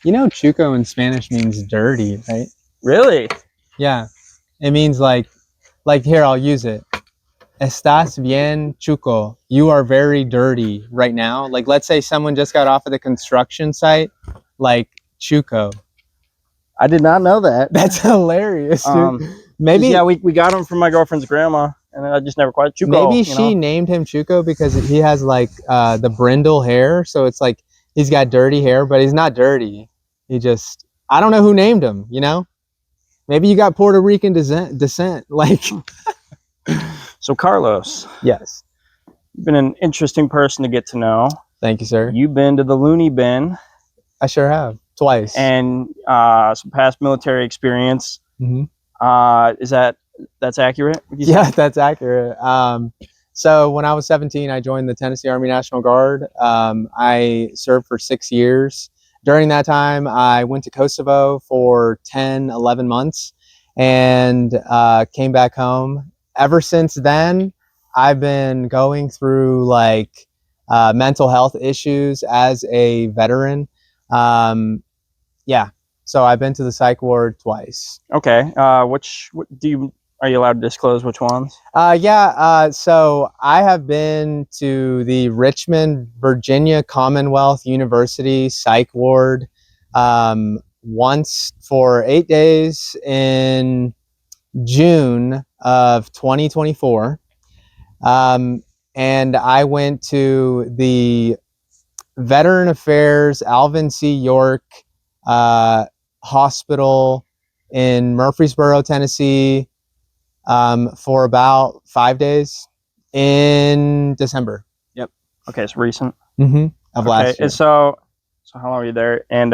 You know, Chuco in Spanish means dirty, right? Really? Yeah. It means like here, I'll use it. Estás bien, Chuco. You are very dirty right now. Like, let's say someone just got off of the construction site, like Chuco. I did not know that. That's hilarious, dude. Maybe yeah, we got him from my girlfriend's grandma, and I just never quite Chuco. Maybe she named him Chuco because he has like the brindle hair, so it's like he's got dirty hair, but he's not dirty. He just I don't know who named him. You know, maybe you got Puerto Rican descent. Like, so Carlos, yes, you've been an interesting person to get to know. Thank you, sir. You've been to the loony bin. I sure have, twice, and some past military experience. Is that's accurate? Yeah, that's accurate. So when I was 17, I joined the Tennessee Army National Guard. I served for 6 years. During that time, I went to Kosovo for 10, 11 months and came back home. Ever since then, I've been going through like mental health issues as a veteran. Yeah. So I've been to the psych ward twice. Okay. Are you allowed to disclose which ones? So I have been to the Richmond, Virginia Commonwealth University psych ward once for 8 days in June of 2024. And I went to the Veteran Affairs Alvin C. York Hospital in Murfreesboro, Tennessee, for about 5 days in December. Yep. Okay, it's recent. Of last year. So how long were you there? And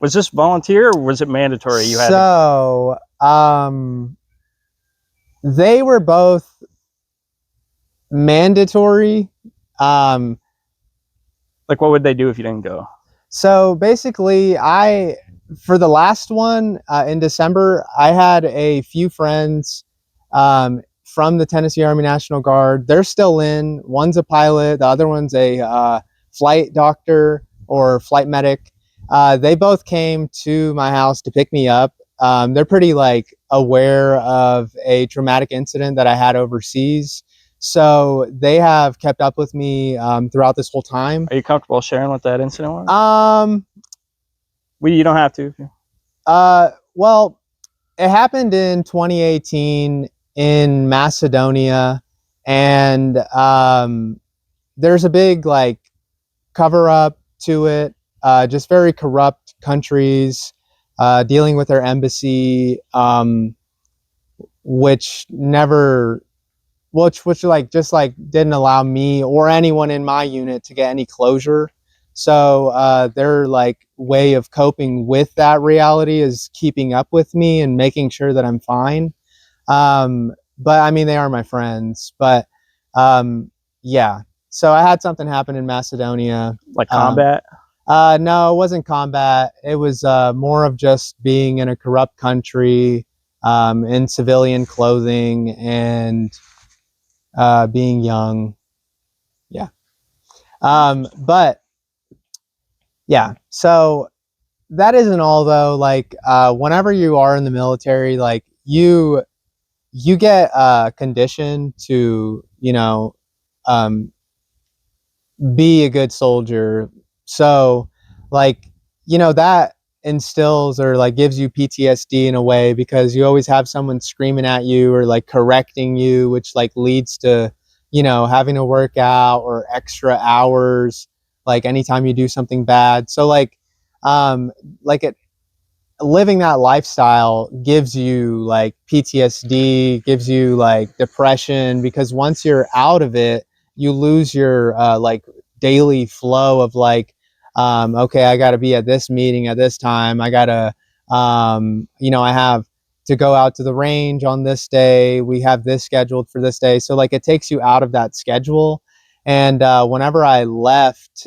was this volunteer or was it mandatory? They were both mandatory. Like, what would they do if you didn't go? So basically, for the last one in December, I had a few friends from the Tennessee Army National Guard. They're still in. One's a pilot. The other one's a flight doctor or flight medic. They both came to my house to pick me up. They're pretty like aware of a traumatic incident that I had overseas. So they have kept up with me throughout this whole time. Are you comfortable sharing what that incident was? You don't have to. Well, it happened in 2018 in Macedonia, and there's a big like cover up to it. Just very corrupt countries dealing with their embassy, which didn't allow me or anyone in my unit to get any closure. So their like way of coping with that reality is keeping up with me and making sure that I'm fine. But I mean, they are my friends. But yeah. So I had something happen in Macedonia. Like combat? No, it wasn't combat. It was more of just being in a corrupt country, in civilian clothing, and being young. Yeah. But yeah, so that isn't all though. Like whenever you are in the military, like you get conditioned to, be a good soldier. So like, that instills or like gives you PTSD in a way, because you always have someone screaming at you or like correcting you, which like leads to, having to work out or extra hours, like anytime you do something bad. So living that lifestyle gives you like PTSD, gives you like depression, because once you're out of it, you lose your like daily flow of like, okay, I got to be at this meeting at this time. I got to, I have to go out to the range on this day. We have this scheduled for this day. So like it takes you out of that schedule. And whenever I left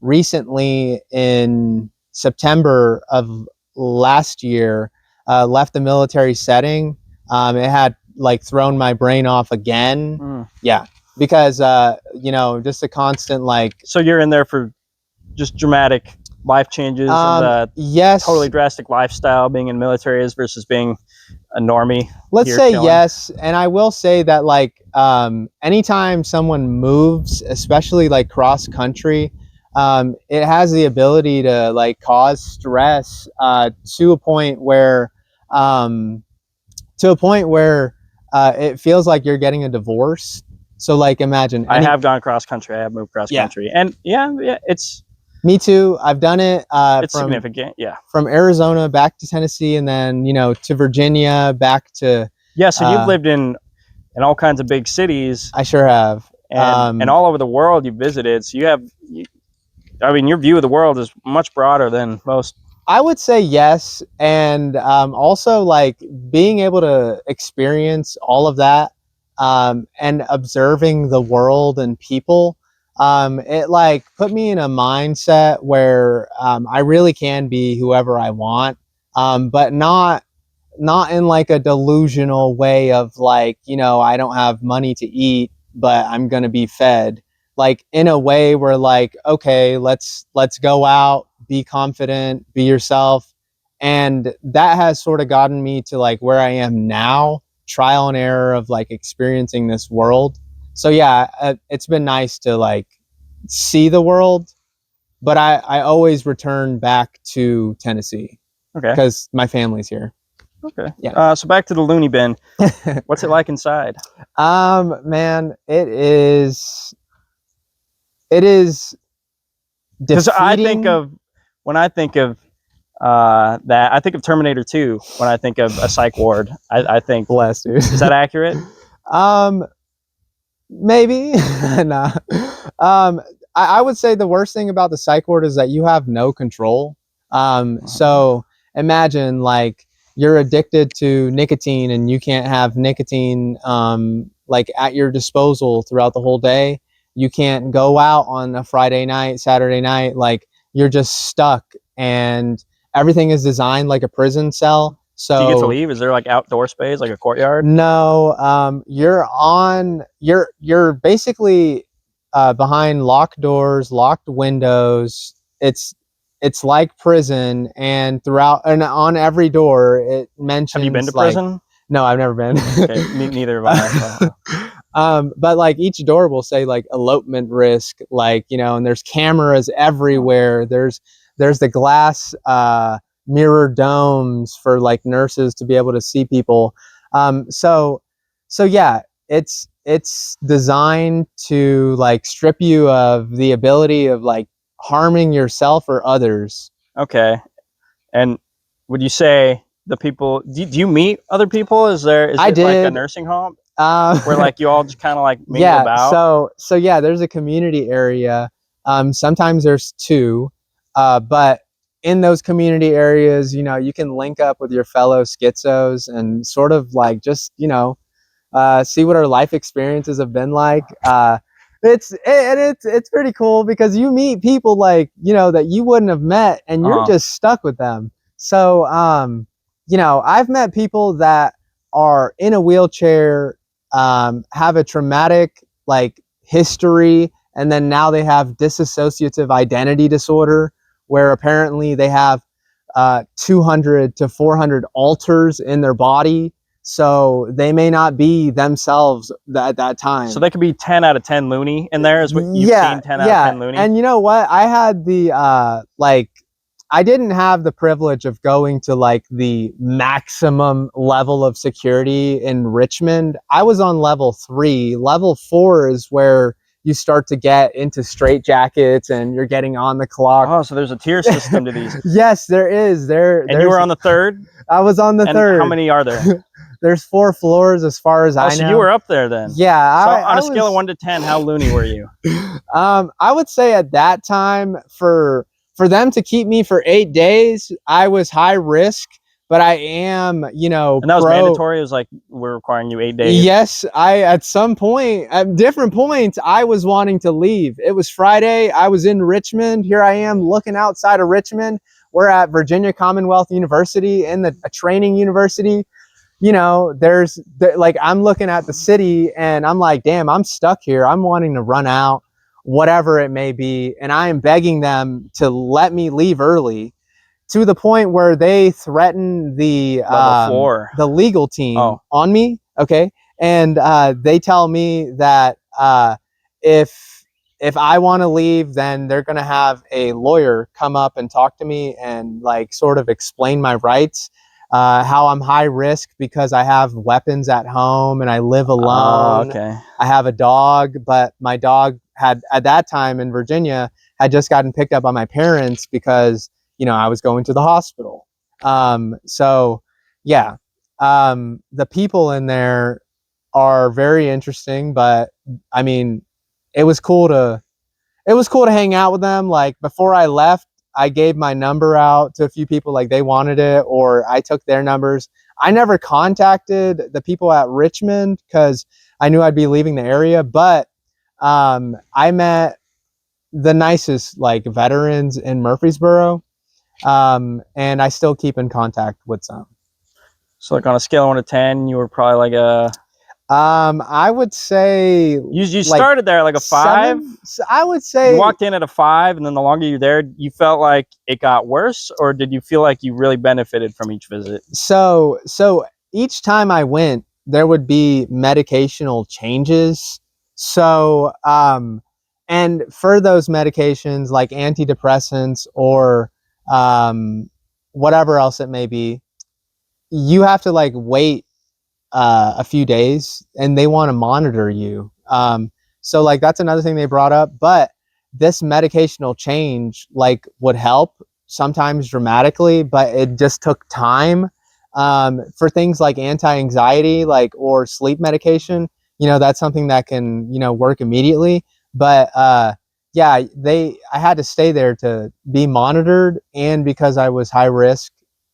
recently in September of last year, left the military setting, it had like thrown my brain off again. Yeah, because just a constant like. So you're in there for just dramatic life changes and the Yes. totally drastic lifestyle being in the military is versus being a normie? Let's here say chilling? yes. And I will say that like anytime someone moves, especially like cross country, it has the ability to like cause stress to a point where um, it feels like you're getting a divorce. So like imagine I have gone cross country. I have moved cross Yeah. country, and yeah, it's Me too. I've done it it's significant. Yeah. from Arizona back to Tennessee, and then to Virginia, back to. Yeah. So you've lived in all kinds of big cities I sure have. and all over the world you've visited. So I mean, your view of the world is much broader than most. I would say yes, and also like being able to experience all of that and observing the world and people. It like put me in a mindset where I really can be whoever I want, but not in like a delusional way of like I don't have money to eat but I'm gonna be fed, like in a way where like okay, let's go out, be confident, be yourself. And that has sort of gotten me to like where I am now, trial and error of like experiencing this world. So yeah, it's been nice to like see the world, but I always return back to Tennessee Okay. because my family's here. Okay. Yeah. So back to the loony bin. What's it like inside? Man, it is Because defeating. when I think of that, I think of Terminator 2 when I think of a psych ward. I think, Bless, dude. is that accurate? Maybe. Nah. I would say the worst thing about the psych ward is that you have no control. So imagine like you're addicted to nicotine and you can't have nicotine like at your disposal throughout the whole day. You can't go out on a Friday night, Saturday night. Like you're just stuck, and everything is designed like a prison cell. So do you get to leave? Is there like outdoor space, like a courtyard? No, you're basically behind locked doors, locked windows. It's like prison, and throughout and on every door it mentions. Have you been to like, prison? No, I've never been. Okay, neither have I. But like each door will say like elopement risk, like and there's cameras everywhere. There's the glass mirror domes for like nurses to be able to see people. So yeah, it's designed to like strip you of the ability of like harming yourself or others. Okay. And would you say the people? Do you meet other people? Is it like a nursing home where like you all just kind of like mingle about? So yeah, there's a community area. Sometimes there's two, but in those community areas, you can link up with your fellow schizos and sort of like just see what our life experiences have been like. It's pretty cool because you meet people like that you wouldn't have met, and you're just stuck with them. So I've met people that are in a wheelchair, have a traumatic like history, and then now they have dissociative identity disorder, where apparently they have 200 to 400 alters in their body. So they may not be themselves at that time. So they could be 10 out of 10 loony in there, is what you've seen. 10 out of 10 loony. And you know what? I had the I didn't have the privilege of going to like the maximum level of security in Richmond. I was on level 3. Level 4 is where you start to get into straitjackets and you're getting on the clock. Oh, so there's a tier system to these. Yes, there is. And you were on the 3rd? I was on the 3rd. How many are there? There's 4 floors as far as I know. So you were up there then? Yeah. So on a scale of 1 to 10, how loony were you? I would say at that time, for them to keep me for 8 days, I was high risk. But I am, And that was mandatory? It was like, we're requiring you 8 days? Yes, at some point, at different points, I was wanting to leave. It was Friday. I was in Richmond. Here I am looking outside of Richmond. We're at Virginia Commonwealth University, in a training university. Like I'm looking at the city and I'm like, damn, I'm stuck here. I'm wanting to run out. whatever it may be. And I am begging them to let me leave early, to the point where they threaten the legal team on me. Okay. And they tell me that if I want to leave, then they're going to have a lawyer come up and talk to me and like sort of explain my rights, how I'm high risk because I have weapons at home and I live alone. Okay. I have a dog, but my dog had, at that time in Virginia, had just gotten picked up by my parents because, you know, I was going to the hospital. So yeah, the people in there are very interesting, but I mean, it was cool to hang out with them. Like before I left, I gave my number out to a few people, like they wanted it, or I took their numbers. I never contacted the people at Richmond because I knew I'd be leaving the area, but I met the nicest like veterans in Murfreesboro, and I still keep in contact with some. So like on a scale of 1 to 10, you were probably like a... I would say you started there like a 5. I would say you walked in at a 5, and then the longer you're there, you felt like it got worse, or did you feel like you really benefited from each visit? So each time I went, there would be medicational changes. So and for those medications like antidepressants or whatever else it may be, you have to like wait a few days, and they want to monitor you. So like that's another thing they brought up. But this medicational change like would help sometimes dramatically, but it just took time. For things like anti-anxiety, like or sleep medication, you know, that's something that can, you know, work immediately. But yeah, I had to stay there to be monitored, and because I was high risk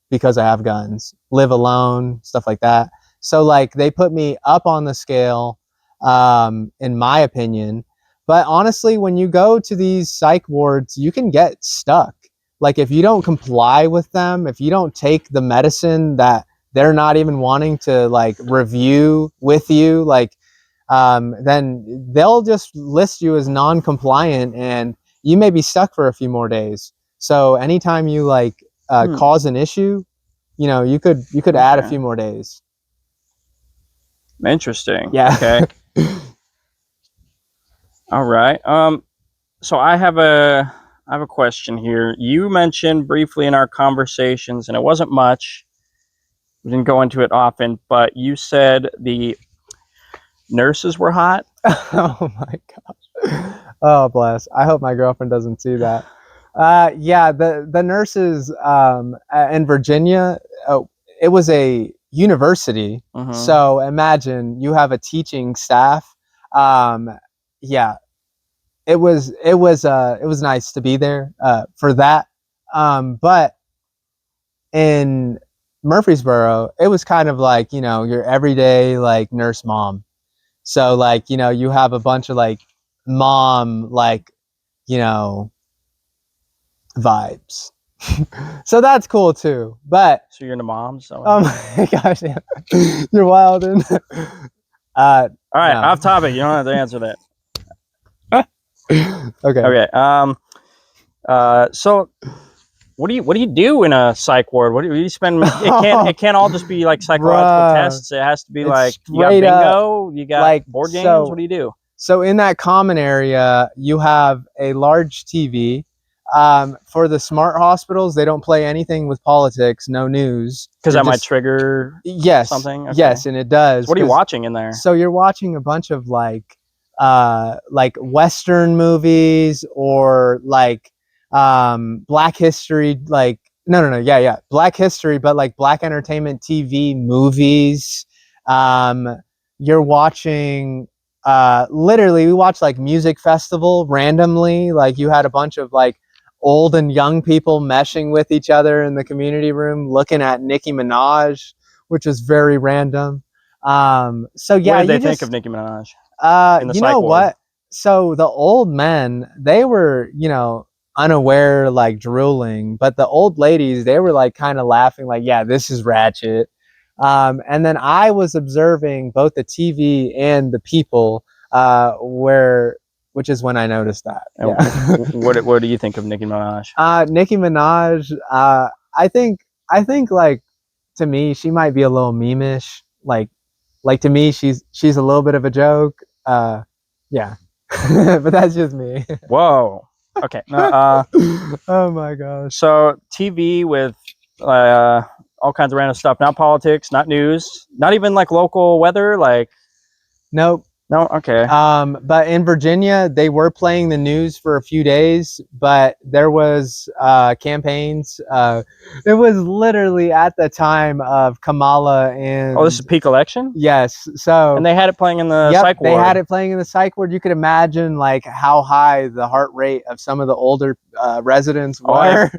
because I have guns, live alone, stuff like that. So like they put me up on the scale, in my opinion. But honestly, when you go to these psych wards, you can get stuck. Like if you don't comply with them, if you don't take the medicine that they're not even wanting to like review with you, like then they'll just list you as non-compliant, and you may be stuck for a few more days. So anytime you like cause an issue, you know, you could add a few more days. Interesting. Yeah. Okay. All right. So I have a question here. You mentioned briefly in our conversations, and it wasn't much, we didn't go into it often, but you said the nurses were hot. Oh my gosh. Oh bless. I hope my girlfriend doesn't see that. Yeah, the nurses in Virginia, it was a university. So imagine you have a teaching staff. Yeah, it was nice to be there for that. But in Murfreesboro, it was kind of like, you know, your everyday like nurse mom. So like, you know, you have a bunch of like mom, like, you know, vibes. So that's cool too. But so you're into moms. So oh my gosh, yeah. You're wild. And all right, no. Off topic. You don't have to answer that. Okay. Okay. So what do you do in a psych ward? What do you spend? It can't all just be like psychological tests. It has to be like you got bingo, you got like board games. So, what do you do? So in that common area, you have a large TV. For the smart hospitals, they don't play anything with politics, no news. Because that might trigger something? Okay. Yes, and it does. So what are you watching in there? So you're watching a bunch of like Western movies, or like Black History, like yeah, Black History, but like Black entertainment TV movies. You're watching literally, we watched like music festival randomly. Like you had a bunch of like old and young people meshing with each other in the community room, looking at Nicki Minaj, which is very random. So yeah, what did they think of Nicki Minaj? You know what? So the old men, they were, you know, unaware, like drooling, but the old ladies, they were like kind of laughing, like, yeah, this is ratchet. And then I was observing both the TV and the people, where which is when I noticed that. And Yeah. what do you think of Nicki Minaj? Nicki Minaj, I think like, to me, she might be a little meme-ish. Like to me, she's a little bit of a joke. Yeah. But that's just me. Whoa. Okay. Oh my gosh. So TV with all kinds of random stuff, not politics, not news, not even like local weather. Like, Nope. no. Okay. But in Virginia, they were playing the news for a few days, but there was campaigns. It was literally at the time of Kamala and. Oh, this is peak election. Yes. So. And they had it playing in the yep, psych ward. they had it playing in the psych ward. You could imagine like how high the heart rate of some of the older residents were.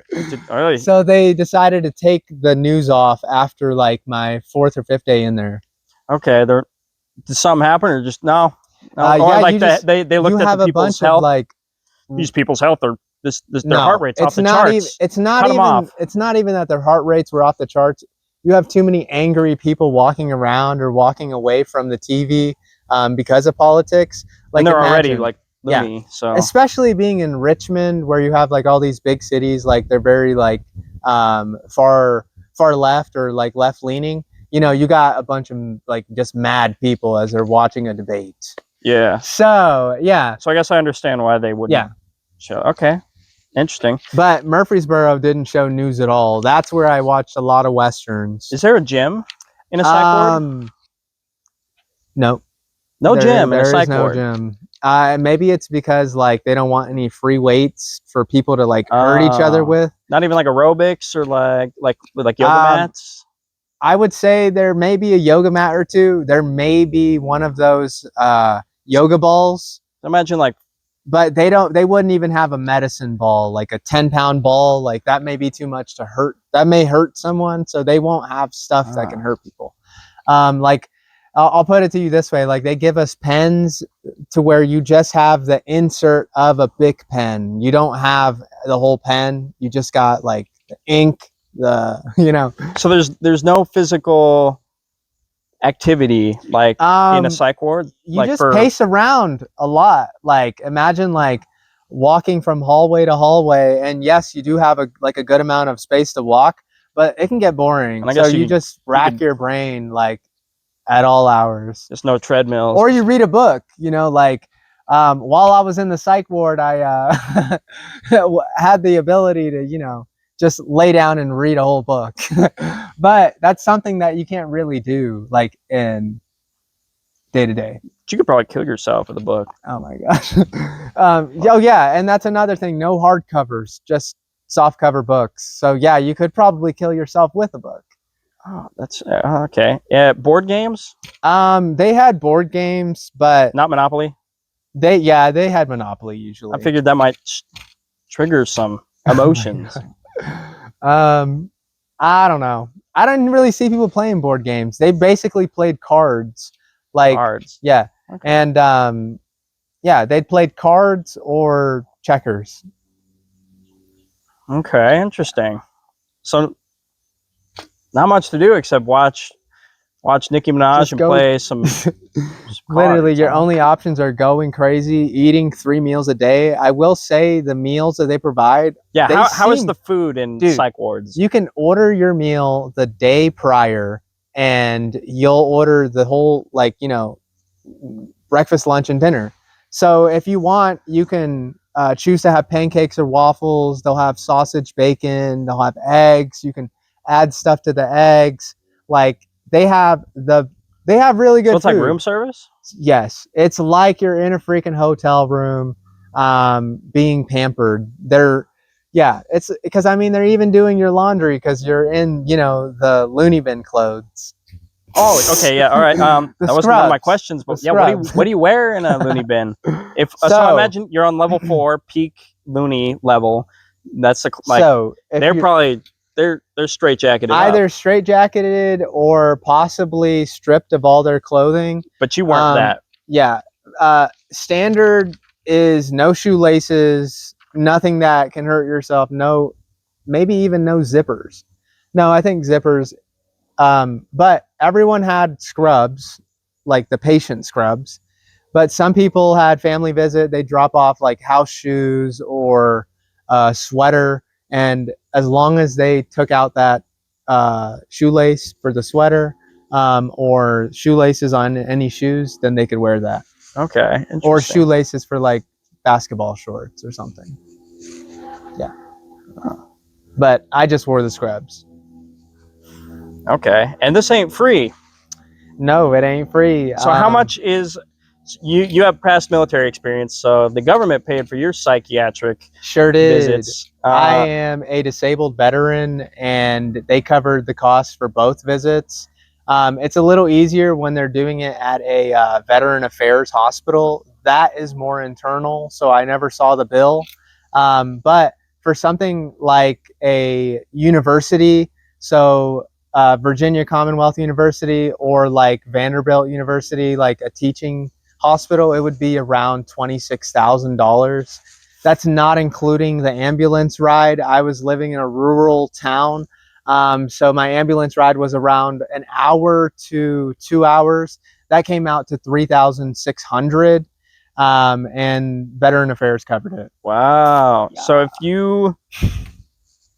Really? So they decided to take the news off after like my 4th or 5th day in there. Okay. Did something happen or just no? Yeah, like that. They looked at the people's health. Of like these people's health are their no, heart rates off the charts. It's not even that their heart rates were off the charts. You have too many angry people walking around or walking away from the TV because of politics. Like, and they're already like loony. Yeah. So especially being in Richmond, where you have like all these big cities, like they're very like far left or like left leaning. You know, you got a bunch of like just mad people as they're watching a debate. Yeah. So yeah. So I guess I understand why they wouldn't. Yeah. Show. Okay. Interesting. But Murfreesboro didn't show news at all. That's where I watched a lot of westerns. Is there a gym in a psych ward? No. No gym in a psych ward. There is no gym. Maybe it's because like they don't want any free weights for people to like hurt each other with. Not even like aerobics or like yoga mats. I would say there may be a yoga mat or two. There may be one of those yoga balls. Imagine like, but they wouldn't even have a medicine ball, like a 10-pound ball. Like that may be too much to hurt. That may hurt someone. So they won't have stuff that can hurt people. Like I'll put it to you this way. Like they give us pens to where you just have the insert of a Bic pen. You don't have the whole pen. You just got like the ink. So there's no physical activity like in a psych ward. You like just pace around a lot. Like imagine like walking from hallway to hallway, and yes, you do have a good amount of space to walk, but it can get boring. So you just rack your brain like at all hours. There's no treadmills. Or you read a book. Like while I was in the psych ward, I had the ability to just lay down and read a whole book. But that's something that you can't really do like in day to day. You could probably kill yourself with a book. Oh my gosh. Oh yeah, and that's another thing. No hardcovers, just soft cover books. So yeah, you could probably kill yourself with a book. Oh, that's okay. Yeah, board games? They had board games, but not Monopoly. They had Monopoly usually. I figured that might trigger some emotions. I don't know. I didn't really see people playing board games. They basically played cards. Like cards. Yeah. Okay. And yeah, they played cards or checkers. Okay, interesting. So not much to do except watch Nicki Minaj and play some literally your only options are going crazy, eating 3 meals a day. I will say the meals that they provide. Yeah, how is the food in psych wards? You can order your meal the day prior and you'll order the whole breakfast, lunch, and dinner. So if you want, you can choose to have pancakes or waffles. They'll have sausage, bacon, they'll have eggs. You can add stuff to the eggs. Like they have really good food. It's like room service? Yes. It's like you're in a freaking hotel room being pampered. It's because they're even doing your laundry because you're in, the loony bin clothes. Oh, okay, yeah, all right. That wasn't one of my questions, but yeah, what do you wear in a loony bin? So I imagine you're on level 4, peak loony level. That's they're probably they're straitjacketed. Either straitjacketed or possibly stripped of all their clothing. But you weren't that. Yeah. Standard is no shoelaces, nothing that can hurt yourself. No, maybe even no zippers. No, I think zippers. But everyone had scrubs, like the patient scrubs. But some people had family visit. They drop off like house shoes or a sweater, and as long as they took out that shoelace for the sweater, or shoelaces on any shoes, then they could wear that. Okay, Or interesting. shoelaces for like basketball shorts or something. Yeah. But I just wore the scrubs. Okay, and this ain't free. No, it ain't free. So how much is you have past military experience? So the government paid for your psychiatric Sure did. visits. I am a disabled veteran, and they covered the cost for both visits. It's a little easier when they're doing it at a veteran affairs hospital. That is more internal, so I never saw the bill. But for something like a university, so Virginia Commonwealth University or like Vanderbilt University, like a teaching hospital, it would be around $26,000. That's not including the ambulance ride. I was living in a rural town, so my ambulance ride was around an hour to 2 hours. That came out to $3,600, and Veteran Affairs covered it. Wow. Yeah. So if you,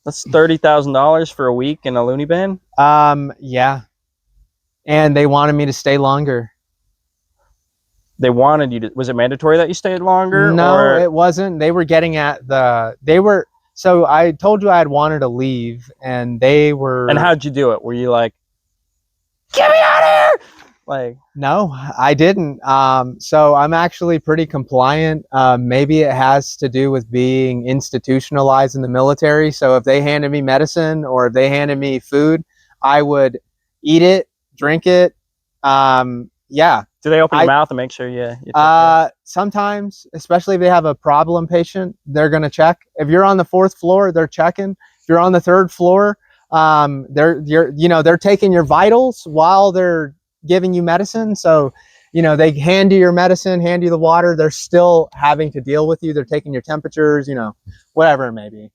that's $30,000 for a week in a loony bin. Yeah, and they wanted me to stay longer. They wanted you to. Was it mandatory that you stayed longer? No, or? it wasn't. They were getting at the. They were. So I told you I had wanted to leave, and they were. And how'd you do it? Were you like, get me out of here? Like, no, I didn't. So I'm actually pretty compliant. Maybe it has to do with being institutionalized in the military. So if they handed me medicine or if they handed me food, I would eat it, drink it. Yeah. do they open your mouth and make sure you take Sometimes, especially if they have a problem patient, they're going to check. If you're on the 4th floor, they're checking. If you're on the 3rd floor, they're taking your vitals while they're giving you medicine. So, they hand you your medicine, hand you the water. They're still having to deal with you. They're taking your temperatures, whatever it may be.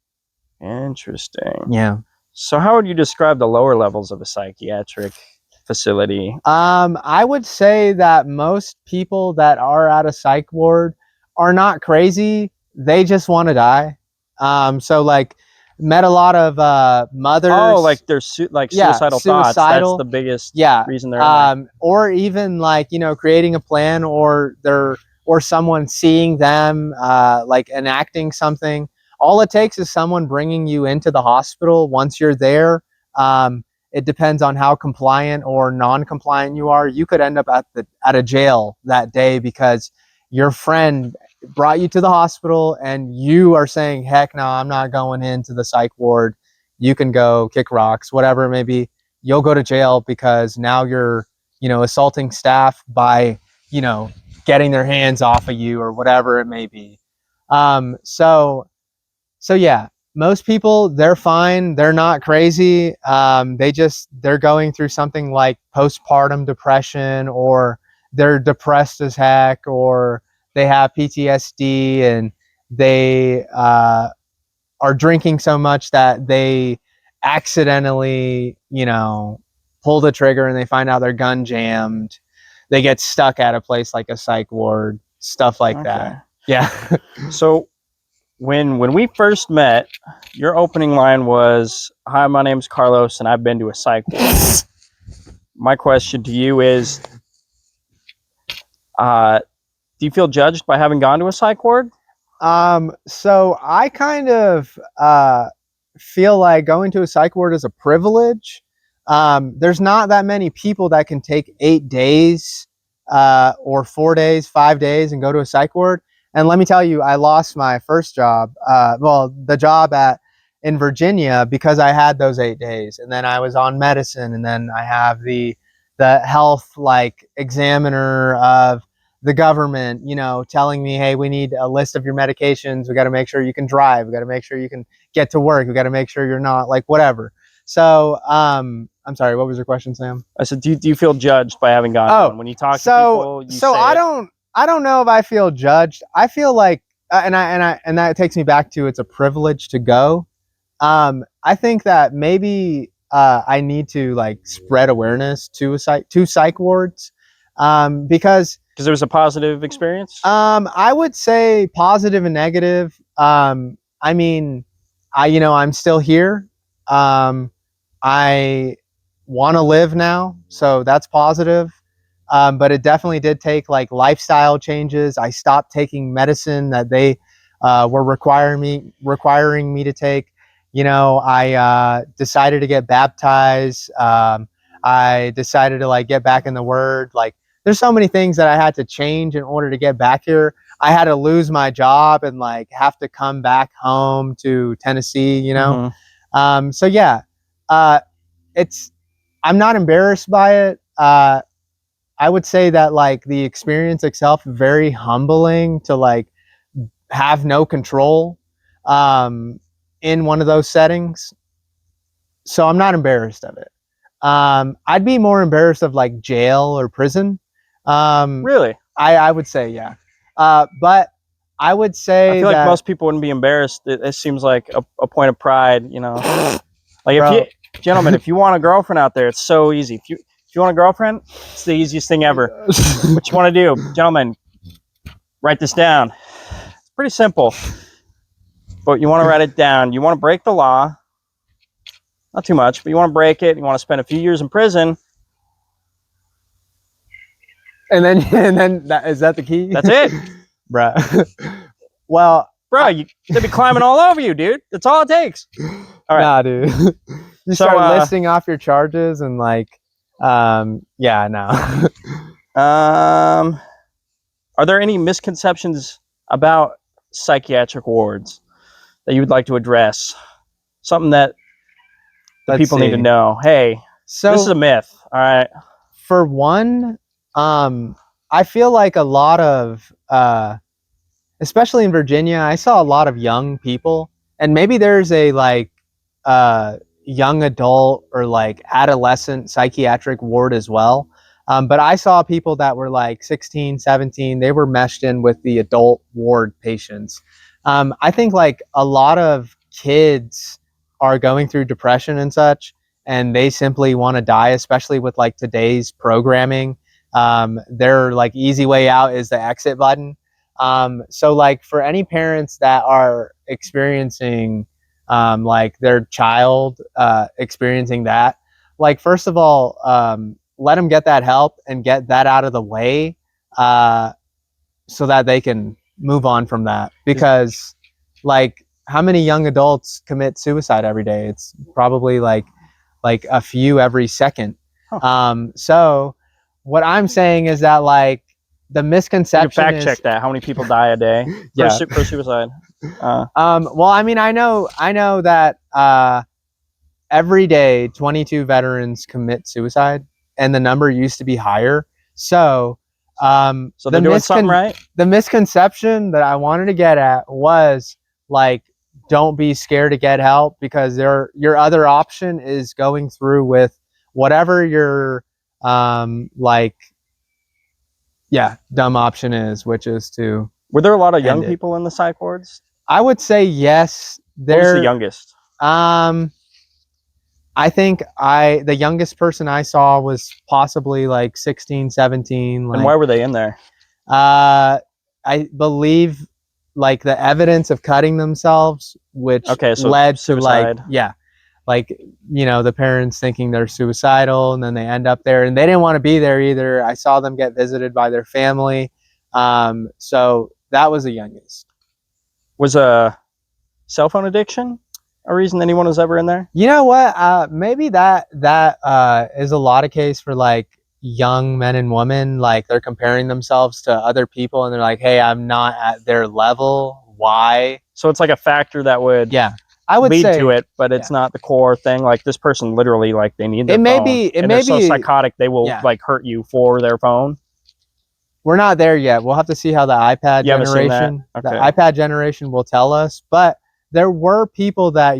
Interesting. Yeah. So how would you describe the lower levels of a psychiatric facility? I would say that most people that are at a psych ward are not crazy. They just want to die. So like met a lot of mothers. Oh, like they're suicidal thoughts. That's the biggest reason they're in there. Or even like, creating a plan, or someone seeing them like enacting something. All it takes is someone bringing you into the hospital. Once you're there, it depends on how compliant or non-compliant you are. You could end up at a jail that day because your friend brought you to the hospital and you are saying, heck no, I'm not going into the psych ward. You can go kick rocks, whatever it may be. You'll go to jail because now you're, assaulting staff by, getting their hands off of you or whatever it may be. So yeah, most people, they're fine. They're not crazy. They're going through something like postpartum depression, or they're depressed as heck, or they have PTSD, and they are drinking so much that they accidentally, pull the trigger and they find out their gun jammed. They get stuck at a place like a psych ward, stuff like that. Yeah. So when we first met, your opening line was, "Hi, my name's Carlos, and I've been to a psych ward." My question to you is, do you feel judged by having gone to a psych ward? So I kind of feel like going to a psych ward is a privilege. There's not that many people that can take 8 days or 4 days, 5 days and go to a psych ward. And let me tell you, I lost my first job, the job in Virginia, because I had those 8 days, and then I was on medicine, and then I have the health examiner of the government, telling me, hey, we need a list of your medications. We got to make sure you can drive. We got to make sure you can get to work. We got to make sure you're not whatever. So, I'm sorry, what was your question, Sam? I said, do you feel judged by having gone to one? When you talk to people? I don't know if I feel judged. I feel like, and that takes me back to, it's a privilege to go. I think that maybe I need to spread awareness to psych wards, because Because it was a positive experience? I would say positive and negative. I mean, I'm still here. I want to live now, so that's positive. But it definitely did take like lifestyle changes. I stopped taking medicine that they were requiring me to take. I decided to get baptized. I decided to like get back in the Word. Like, there's so many things that I had to change in order to get back here. I had to lose my job and like have to come back home to Tennessee. So yeah, uh, it's I'm not embarrassed by it. I would say that like the experience itself very humbling to like have no control in one of those settings. So I'm not embarrassed of it. I'd be more embarrassed of like jail or prison. Really? I would say, yeah. But I would I say feel like that most people wouldn't be embarrassed. It seems like a point of pride, Like, Bro. gentlemen, if you want a girlfriend out there, it's so easy. If you want a girlfriend, it's the easiest thing ever. What you want to do, gentlemen, write this down. It's pretty simple, but you want to write it down. You want to break the law, not too much, but you want to break it. You want to spend a few years in prison. and then is that the key? That's it, Bruh. Well, bro. They'd be climbing all over you, dude. That's all it takes. All right. Nah, dude. You So, start listing off your charges and like, yeah, no. Are there any misconceptions about psychiatric wards that you would like to address? Something that the Let's people need to see. know. Hey, So this is a myth. All right. for one, I feel like a lot of, especially in Virginia, I saw a lot of young people, and maybe there's a like young adult or like adolescent psychiatric ward as well. But I saw people that were like 16, 17, they were meshed in with the adult ward patients. I think like a lot of kids are going through depression and such, and they simply want to die, especially with like today's programming. Their like easy way out is the exit button. So like for any parents that are experiencing like their child experiencing that, like first of all, let them get that help and get that out of the way so that they can move on from that. Because like how many young adults commit suicide every day? It's probably like a few every second. So what I'm saying is that like the misconception You can fact check that. How many people die a day Yeah. for suicide? Well, I mean, I know that every day 22 veterans commit suicide, and the number used to be higher. So So they're doing something right. The misconception that I wanted to get at was like, don't be scared to get help, because your other option is going through with whatever your like dumb option is, which is to. Were there a lot of young people in the psych wards? I would say yes. What was the youngest? I think the youngest person I saw was possibly like 16, 17. Like, and why were they in there? I believe like the evidence of cutting themselves, which so led suicide. to like the parents thinking they're suicidal, and then they end up there, and they didn't want to be there either. I saw them get visited by their family. So that was the youngest. Was a cell phone addiction a reason anyone was ever in there? You know what? Maybe that is a lot of case for like young men and women. Like they're comparing themselves to other people, and they're like, "Hey, I'm not at their level. Why?" So it's like a factor that would I would lead say, to it, but it's not the core thing. Like this person literally like they need their it may phone, be and they're so psychotic they will like hurt you for their phone. We're not there yet. We'll have to see how the iPad generation, Okay. the iPad generation will tell us. But there were people that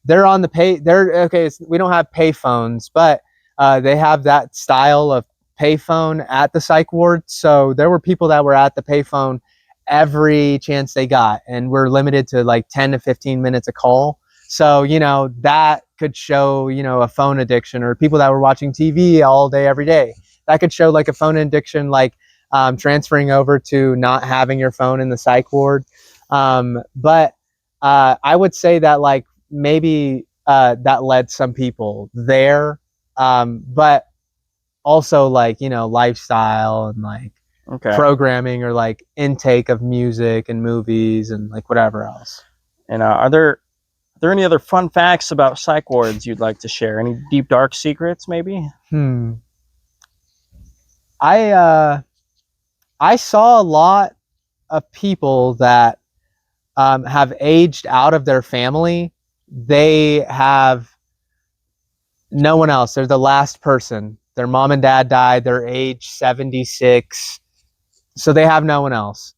they're on the pay. They're okay. We don't have pay phones, but they have that style of payphone at the psych ward. So there were people that were at the payphone every chance they got, and we're limited to like 10 to 15 minutes a call. So that could show a phone addiction, or people that were watching TV all day every day. That could show like a phone addiction, like transferring over to not having your phone in the psych ward. But I would say that like maybe that led some people there, but also like, you know, lifestyle and like programming or like intake of music and movies and like whatever else. And are there any other fun facts about psych wards you'd like to share? Any deep dark secrets maybe? I saw a lot of people that have aged out of their family. They have no one else. They're the last person. Their mom and dad died. They're age 76. So they have no one else.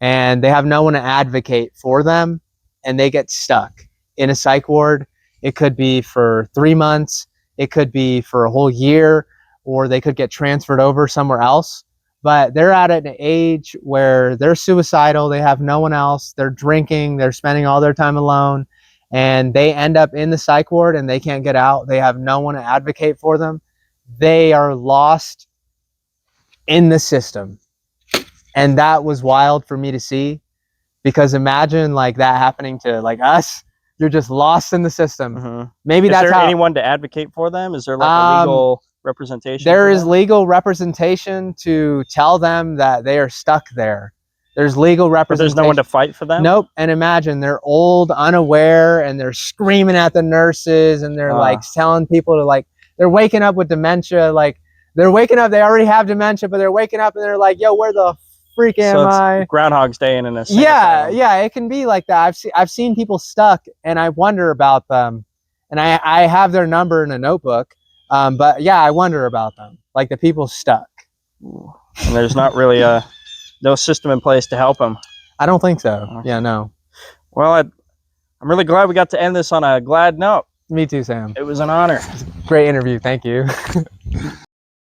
And they have no one to advocate for them. And they get stuck in a psych ward. It could be for 3 months. It could be for a whole year. Or they could get transferred over somewhere else. But they're at an age where they're suicidal. They have no one else. They're drinking. They're spending all their time alone. And they end up in the psych ward and they can't get out. They have no one to advocate for them. They are lost in the system. And that was wild for me to see, because imagine like that happening to like us. You're just lost in the system. Maybe that's how. Is there anyone to advocate for them? Is there like a legal representation? There is legal representation to tell them that they are stuck there. There's legal representation. But there's no one to fight for them? Nope. And imagine they're old, unaware, and they're screaming at the nurses, and they're like telling people to like, they're waking up with dementia. Like they're waking up, they already have dementia, but they're waking up and they're like, yo, where the freak am I? Groundhog's Day in a sense. Yeah, it can be like that. I've seen people stuck, and I wonder about them. And I have their number in a notebook. But yeah, I wonder about them, like the people stuck. And there's not really no system in place to help them. I don't think so. Okay. Yeah, no. Well, I'm really glad we got to end this on a glad note. Me too, Sam. It was an honor. Great interview. Thank you.